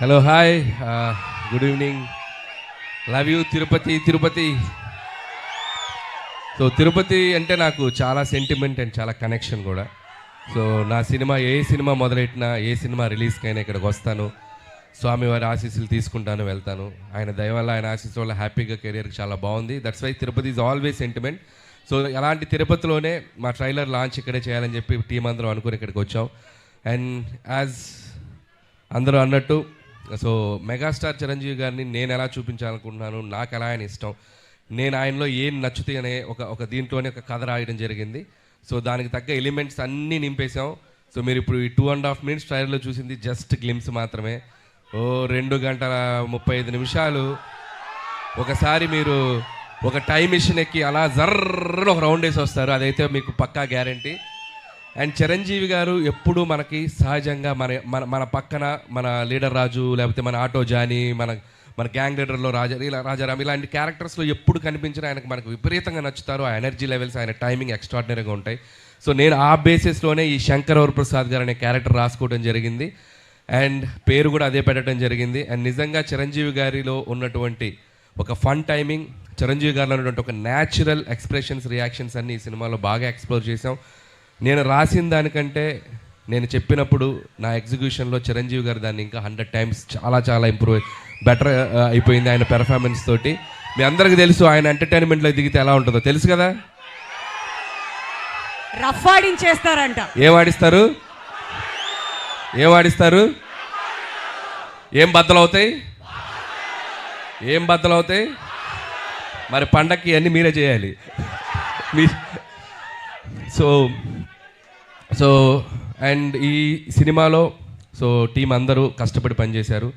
Hello hi, good evening. Love you Tirupati. Tirupati so Tirupati అంటే నాకు చాలా సెంటిమెంట్ అండ్ చాలా కనెక్షన్ కూడా. సో నా సినిమా ఏ సినిమా మొదలెట్టినా, ఏ సినిమా రిలీజ్కైనా ఇక్కడికి వస్తాను, స్వామివారి ఆశీస్సులు తీసుకుంటాను, వెళ్తాను. ఆయన దయ వల్ల, ఆయన ఆశీస్సు వల్ల హ్యాపీగా కెరియర్కి చాలా బాగుంది. That's why Tirupati is always sentiment. So అలాంటి తిరుపతిలోనే మా ట్రైలర్ లాంచ్ ఇక్కడే చేయాలని చెప్పి టీం అందరం అనుకుని ఇక్కడికి వచ్చాం. అండ్ యాజ్ అందరూ అన్నట్టు, సో మెగాస్టార్ చిరంజీవి గారిని నేను ఎలా చూపించాలనుకుంటున్నాను, నాకు ఎలా ఆయన ఇష్టం, నేను ఆయనలో ఏం నచ్చుతాయి అనే ఒక దీంట్లోనే ఒక కథ రాయడం జరిగింది. సో దానికి తగ్గ ఎలిమెంట్స్ అన్నీ నింపేశాం. సో మీరు ఇప్పుడు ఈ 2.5 minutes ట్రైలర్లో చూసింది జస్ట్ గ్లిమ్స్ మాత్రమే. 2 గంటల 35 నిమిషాలు ఒకసారి మీరు ఒక టైం మిషన్ ఎక్కి అలా జర్రని ఒక రౌండ్ వేసి వస్తారు, అదైతే మీకు పక్కా గ్యారంటీ. అండ్ చిరంజీవి గారు ఎప్పుడు మనకి సహజంగా మన పక్కన మన లీడర్ రాజు, లేకపోతే మన ఆటో జానీ, మన గ్యాంగ్ లీడర్లో రాజారాం ఇలాంటి క్యారెక్టర్స్లో ఎప్పుడు కనిపించినా ఆయనకు మనకు విపరీతంగా నచ్చుతారు. ఆ ఎనర్జీ లెవెల్స్, ఆయన టైమింగ్ ఎక్స్ట్రాడినరీగా ఉంటాయి. సో నేను ఆ బేసిస్లోనే ఈ శంకర్ వరప్రసాద్ గారు అనే క్యారెక్టర్ రాసుకోవడం జరిగింది. అండ్ పేరు కూడా అదే పెట్టడం జరిగింది. అండ్ నిజంగా చిరంజీవి గారిలో ఉన్నటువంటి ఒక ఫన్ టైమింగ్, చిరంజీవి గారిలో ఉన్నటువంటి ఒక న్యాచురల్ ఎక్స్ప్రెషన్స్, రియాక్షన్స్ అన్నీ ఈ సినిమాలో బాగా ఎక్స్ప్లోర్ చేసాం. నేను రాసిన దానికంటే నేను చెప్పినప్పుడు నా ఎగ్జిక్యూషన్లో చిరంజీవి గారు దాన్ని ఇంకా 100 times చాలా ఇంప్రూవ్ బెటర్ అయిపోయింది ఆయన పెర్ఫార్మెన్స్ తోటి. మీ అందరికీ తెలుసు ఆయన ఎంటర్టైన్మెంట్లో దిగితే ఎలా ఉంటుందో తెలుసు కదా. రఫ్ ఆడించేస్తారంట. ఏం ఆడిస్తారు? ఏం బద్దలవుతాయి? మరి పండక్కి అన్నీ మీరే చేయాలి. సో అండ్ ఈ సినిమాలో సో టీం అందరూ కష్టపడి పనిచేశారు.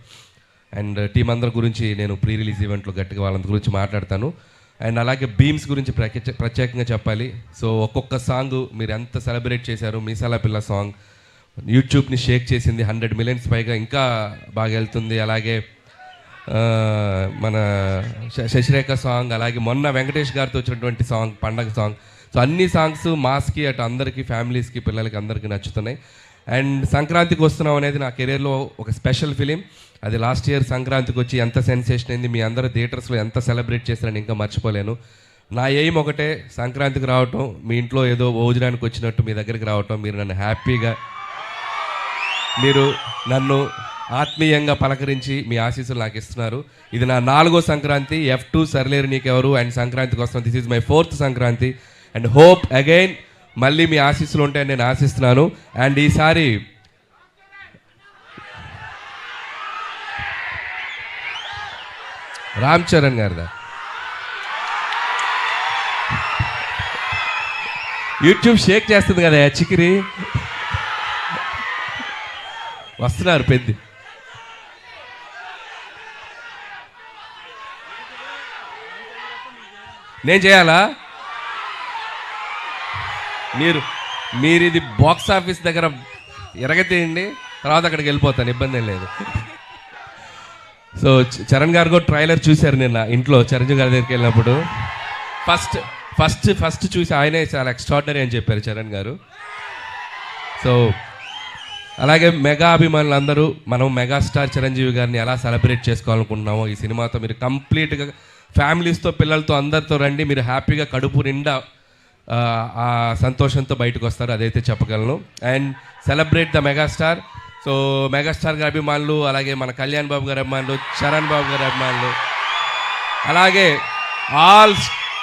అండ్ టీం అందరి గురించి నేను ప్రీ రిలీజ్ ఈవెంట్లో గట్టిగా వాళ్ళ గురించి మాట్లాడతాను. అండ్ అలాగే బీమ్స్ గురించి ప్రత్యేకంగా చెప్పాలి. సో ఒక్కొక్క సాంగ్ మీరు ఎంత సెలబ్రేట్ చేశారు. మీసాల పిల్ల సాంగ్ యూట్యూబ్ని షేక్ చేసింది, 100 million పైగా ఇంకా బాగా వెళ్తుంది. అలాగే మన శశిరేఖ సాంగ్, అలాగే మొన్న వెంకటేష్ గారితో వచ్చినటువంటి సాంగ్ పండగ సాంగ్. సో అన్ని సాంగ్స్ మాస్కి అటు అందరికీ, ఫ్యామిలీస్కి, పిల్లలకి అందరికీ నచ్చుతున్నాయి. అండ్ సంక్రాంతికి వస్తున్నాం అనేది నా కెరీర్లో ఒక స్పెషల్ ఫిలిం. అది లాస్ట్ ఇయర్ సంక్రాంతికి వచ్చి ఎంత సెన్సేషన్ అయింది, మీ అందరూ థియేటర్స్లో ఎంత సెలబ్రేట్ చేశారని ఇంకా మర్చిపోలేను. నా ఎయిమ్ ఒకటే, సంక్రాంతికి రావటం, మీ ఇంట్లో ఏదో భోజనానికి వచ్చినట్టు మీ దగ్గరికి రావటం, మీరు నన్ను హ్యాపీగా, మీరు నన్ను ఆత్మీయంగా పలకరించి మీ ఆశీస్సులు నాకు ఇస్తున్నారు. ఇది నా 4వ సంక్రాంతి. F2 సర్లేరు నీకెవరు అండ్ సంక్రాంతికి వస్తున్నాం. This is my 4th Sankranti. And hope again మళ్ళీ మీ ఆశీస్సులు ఉంటాయని నేను ఆశిస్తున్నాను. అండ్ ఈసారి రామ్ చరణ్ గారిదా యూట్యూబ్ షేక్ చేస్తుంది కదా చికిరి, వస్తున్నారు పెద్ద. నేను చేయాలా? మీరు ఇది బాక్స్ ఆఫీస్ దగ్గర ఎరగతేయండి, తర్వాత అక్కడికి వెళ్ళిపోతాను, ఇబ్బంది ఏం లేదు. సో చరణ్ గారు కూడా ట్రైలర్ చూశారు నిన్న ఇంట్లో చిరంజీవి గారి దగ్గరికి వెళ్ళినప్పుడు. ఫస్ట్ చూసి ఆయనే చాలా ఎక్స్ట్రాడినరీ అని చెప్పారు చరణ్ గారు. సో అలాగే మెగా అభిమానులు అందరూ మనం మెగాస్టార్ చిరంజీవి గారిని ఎలా సెలబ్రేట్ చేసుకోవాలనుకుంటున్నామో ఈ సినిమాతో మీరు కంప్లీట్గా ఫ్యామిలీస్తో, పిల్లలతో అందరితో రండి. మీరు హ్యాపీగా కడుపు నిండా ఆ సంతోషంతో బయటకు వస్తారు, అదైతే చెప్పగలను. And celebrate the megastar. So megastar గారి అభిమానులు, అలాగే మన కళ్యాణ్ బాబు గారి అభిమానులు, చరణ్ బాబు గారి అభిమానులు, అలాగే ఆల్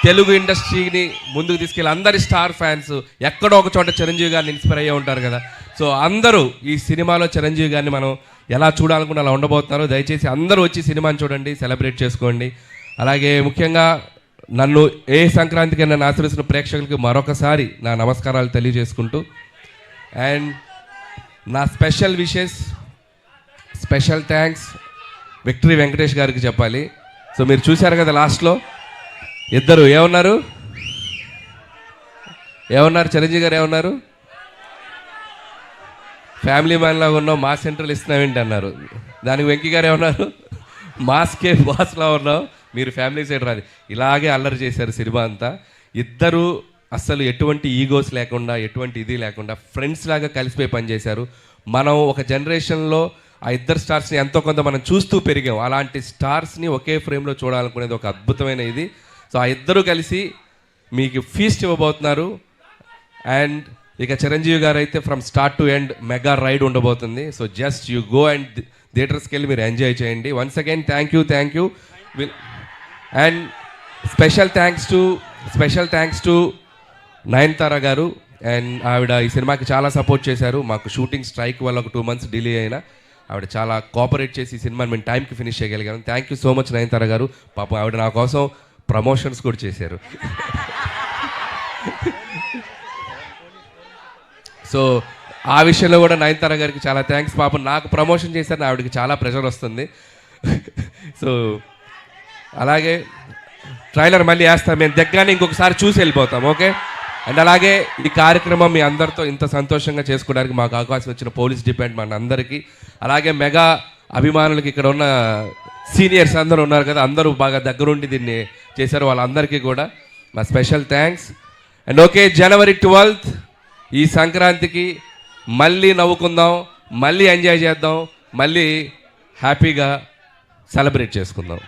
తెలుగు ఇండస్ట్రీని ముందుకు తీసుకెళ్ళి అందరి స్టార్ ఫ్యాన్స్ ఎక్కడో ఒక చోట చిరంజీవి గారిని ఇన్స్పైర్ అయ్యే ఉంటారు కదా. సో అందరూ ఈ సినిమాలో చిరంజీవి గారిని మనం ఎలా చూడాలనుకున్న అలా ఉండబోతున్నారు. దయచేసి అందరూ వచ్చి సినిమాని చూడండి, సెలబ్రేట్ చేసుకోండి. అలాగే ముఖ్యంగా నన్ను ఏ సంక్రాంతికి నన్ను ఆశ్రయిస్తున్న ప్రేక్షకులకి మరొకసారి నా నమస్కారాలు తెలియజేసుకుంటూ, అండ్ నా special wishes, special thanks victory Venkatesh గారికి చెప్పాలి. సో మీరు చూశారు కదా లాస్ట్లో ఇద్దరు ఏమన్నారు చిరంజీవి గారు ఏమన్నారు, ఫ్యామిలీ మ్యాన్ లాగా ఉన్నావు, మాస్ సెంట్రల్ ఇస్తున్నావేంటి అన్నారు. దానికి వెంకీ గారు ఏమన్నారు, మాస్కే బాస్లా ఉన్నావు, మీరు ఫ్యామిలీ సైడ్ రాదు. ఇలాగే అల్లరి చేశారు సినిమా అంతా. ఇద్దరు అస్సలు ఎటువంటి ఈగోస్ లేకుండా, ఎటువంటి ఇది లేకుండా ఫ్రెండ్స్ లాగా కలిసిపోయి పనిచేశారు. మనం ఒక జనరేషన్లో ఆ ఇద్దరు స్టార్స్ని ఎంతో కొంత మనం చూస్తూ పెరిగాం. అలాంటి స్టార్స్ని ఒకే ఫ్రేమ్లో చూడాలనుకునేది ఒక అద్భుతమైన ఇది. సో ఆ ఇద్దరు కలిసి మీకు ఫీస్ట్ ఇవ్వబోతున్నారు. అండ్ ఇక చిరంజీవి గారు అయితే from start to end mega ride ఉండబోతుంది. So just you go and థియేటర్స్కి వెళ్ళి మీరు ఎంజాయ్ చేయండి. Once again thank you. And special thanks to Nayanthara గారు. అండ్ ఆవిడ ఈ సినిమాకి చాలా సపోర్ట్ చేశారు. మాకు షూటింగ్ స్ట్రైక్ వల్ల ఒక 2 months డిలే అయినా ఆవిడ చాలా కోఆపరేట్ చేసి ఈ సినిమాని మేము టైంకి ఫినిష్ చేయగలిగాను. Thank you so much Nayanthara గారు. పాపం ఆవిడ నా కోసం ప్రమోషన్స్ కూడా చేశారు. సో ఆ విషయంలో కూడా నయనతార గారికి చాలా థ్యాంక్స్. పాపం నాకు ప్రమోషన్ చేశారు, ఆవిడకి చాలా ప్రెషర్ వస్తుంది. సో అలాగే ట్రైలర్ మళ్ళీ వేస్తాం, మేము దగ్గరనే ఇంకొకసారి చూసి వెళ్ళిపోతాం. ఓకే. అండ్ అలాగే ఈ కార్యక్రమం మీ అందరితో ఇంత సంతోషంగా చేసుకోవడానికి మాకు అవకాశం ఇచ్చిన పోలీస్ డిపార్ట్మెంట్ అందరికీ, అలాగే మెగా అభిమానులకి, ఇక్కడ ఉన్న సీనియర్స్ అందరూ ఉన్నారు కదా, అందరూ బాగా దగ్గరుండి దీన్ని చేశారు, వాళ్ళందరికీ కూడా మా special thanks. And okay, January 12th ఈ సంక్రాంతికి మళ్ళీ నవ్వుకుందాం, మళ్ళీ ఎంజాయ్ చేద్దాం, మళ్ళీ హ్యాపీగా సెలబ్రేట్ చేసుకుందాం.